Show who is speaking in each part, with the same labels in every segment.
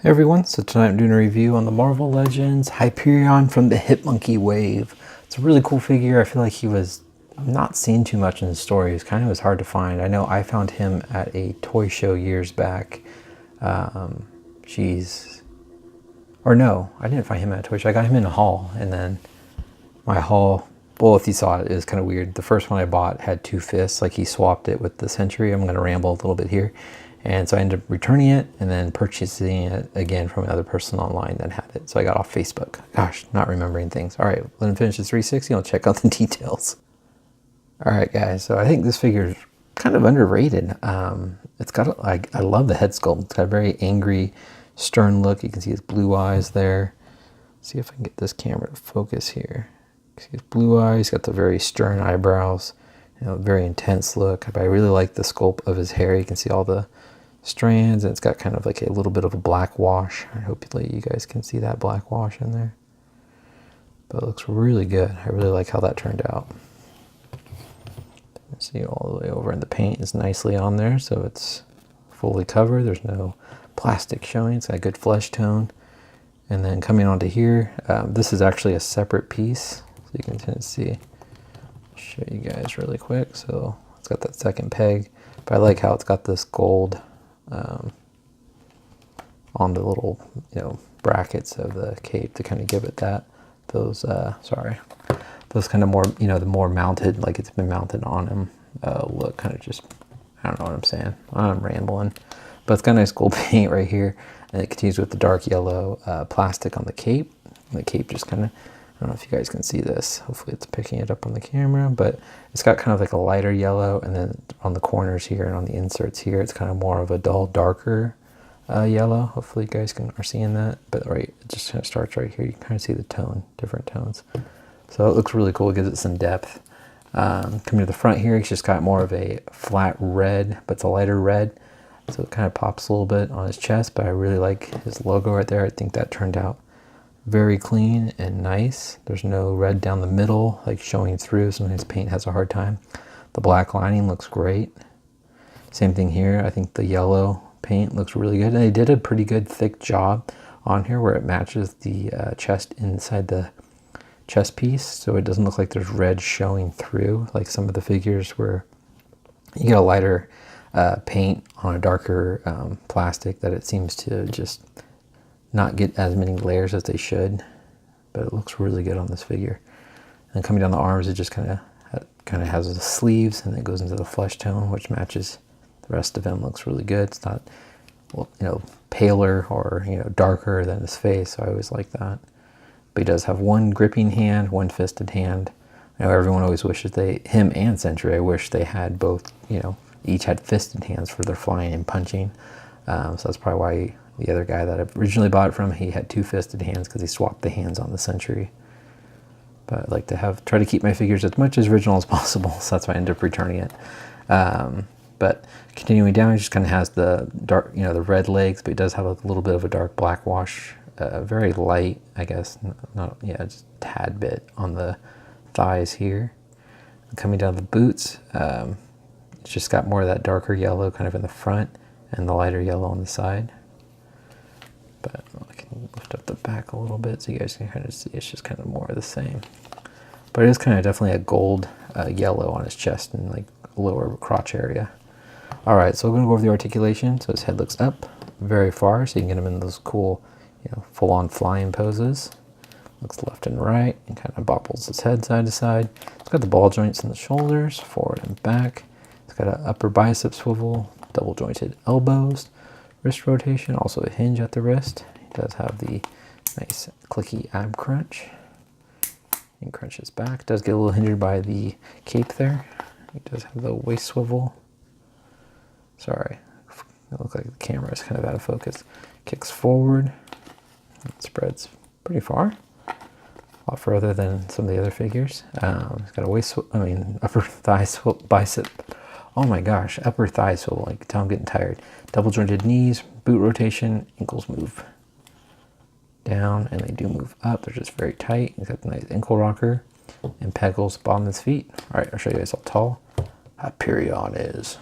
Speaker 1: Hey everyone, so tonight I'm doing a review on the Marvel Legends Hyperion from the Hipmonkey wave. It's a really cool figure. I feel like he was not seen too much in the story. It kind of was hard to find. I know I found him at a toy show years back. Or no, I didn't find him at a toy show. I got him in a haul, and then my haul, well, if you saw it, it was kind of weird. The first one I bought had two fists, like he swapped it with the Century. I'm going to ramble a little bit here. And so I ended up returning it and then purchasing it again from another person online that had it. So I got off Facebook. Gosh, not remembering things. All right, let him finish the 360. I'll check out the details. All right, guys. So I think this figure is kind of underrated. It's got, I love the head sculpt. It's got a very angry, stern look. You can see his blue eyes there. See if I can get this camera to focus here. See his blue eyes. He's got the very stern eyebrows. You know, very intense look. But I really like the sculpt of his hair. You can see all the strands, and it's got kind of like a little bit of a black wash. Hopefully you guys can see that black wash in there. But it looks really good. I really like how that turned out. See, all the way over, and the paint is nicely on there, so it's fully covered. There's no plastic showing. It's got a good flesh tone. And then coming onto here, this is actually a separate piece, so you can kind of see. Show you guys really quick. So it's got that second peg, but I like how it's got this gold on the little, brackets of the cape to kind of give it those kind of more, the more mounted, like it's been mounted on him look. Kind of just, I don't know what I'm saying. I'm rambling, but it's got a nice gold paint right here, and it continues with the dark yellow plastic on the cape. And the cape just kind of, I don't know if you guys can see this. Hopefully it's picking it up on the camera, but it's got kind of like a lighter yellow, and then on the corners here and on the inserts here, it's kind of more of a dull, darker yellow. Hopefully you guys are seeing that. But right, it just kind of starts right here. You can kind of see the tone, different tones. So it looks really cool. It gives it some depth. Coming to the front here, it's just got more of a flat red, but it's a lighter red. So it kind of pops a little bit on his chest, but I really like his logo right there. I think that turned out very clean and nice. There's no red down the middle, like showing through. Sometimes paint has a hard time. The black lining looks great. Same thing here. I think the yellow paint looks really good. And they did a pretty good thick job on here where it matches the chest inside the chest piece, so it doesn't look like there's red showing through like some of the figures where you get a lighter paint on a darker plastic, that it seems to just not get as many layers as they should. But it looks really good on this figure. And coming down the arms, it just kind of has the sleeves, and it goes into the flesh tone, which matches the rest of him. Looks really good. It's not, paler or darker than his face, so I always like that. But he does have one gripping hand, one fisted hand. I know everyone always wishes him and Century, I wish they had both, each had fisted hands for their flying and punching. So that's probably why the other guy that I originally bought it from, he had two fisted hands because he swapped the hands on the Century. But I like to try to keep my figures as much as original as possible, so that's why I ended up returning it. But continuing down, he just kind of has the dark, the red legs, but he does have a little bit of a dark black wash. Very light, I guess, just a tad bit on the thighs here. And coming down the boots, it's just got more of that darker yellow kind of in the front and the lighter yellow on the side. But I can lift up the back a little bit so you guys can kind of see it's just kind of more of the same. But it is kind of definitely a gold yellow on his chest and like lower crotch area. All right, so we're going to go over the articulation. So his head looks up very far, so you can get him in those cool, full-on flying poses. Looks left and right and kind of bobbles his head side to side. It's got the ball joints in the shoulders, forward and back. It's got an upper bicep swivel, double jointed elbows, wrist rotation, also a hinge at the wrist. He does have the nice clicky ab crunch. He crunches back. Does get a little hindered by the cape there. He does have the waist swivel. Sorry, it looks like the camera is kind of out of focus. Kicks forward. It spreads pretty far, a lot further than some of the other figures. He's got a upper thigh bicep. Oh my gosh, upper thigh swivel. I can tell I'm getting tired. Double jointed knees, boot rotation, ankles move down, and they do move up. They're just very tight. He's got the nice ankle rocker and pegals bottom of his feet. All right, I'll show you guys how tall Hyperion is.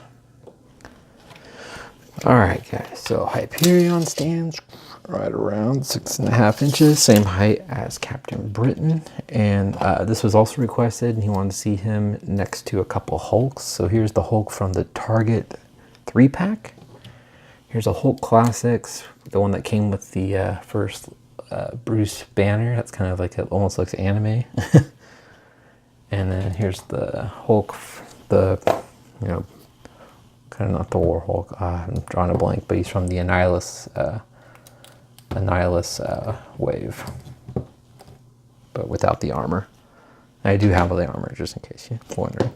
Speaker 1: Alright guys, so Hyperion stands right around 6.5 inches, same height as Captain Britain, and this was also requested, and he wanted to see him next to a couple Hulks. So here's the Hulk from the Target 3-pack. Here's a Hulk Classics, the one that came with the first Bruce banner. That's kind of like, it almost looks anime. And then here's the Hulk, the, you know, kind of not the War Hulk. I'm drawing a blank, but he's from the Annihilus wave, but without the armor. I do have the armor, just in case you're wondering.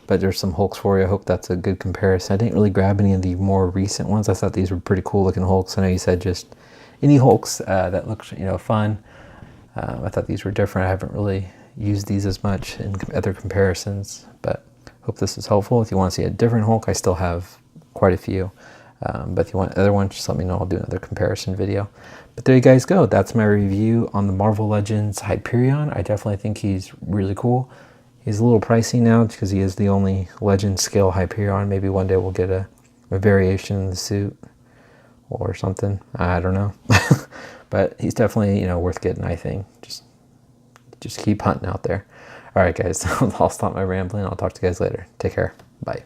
Speaker 1: But there's some Hulks for you. I hope that's a good comparison. I didn't really grab any of the more recent ones. I thought these were pretty cool looking Hulks. I know you said just any Hulks that looks, you know, fun. I thought these were different. I haven't really used these as much in other comparisons, but hope this is helpful. If you want to see a different Hulk, I still have quite a few. But if you want other ones, just let me know. I'll do another comparison video. But there you guys go. That's my review on the Marvel Legends Hyperion. I definitely think he's really cool. He's a little pricey now because he is the only Legend scale Hyperion. Maybe one day we'll get a variation in the suit or something. I don't know. But he's definitely, you know, worth getting, I think. Just keep hunting out there. All right, guys. I'll stop my rambling. I'll talk to you guys later. Take care. Bye.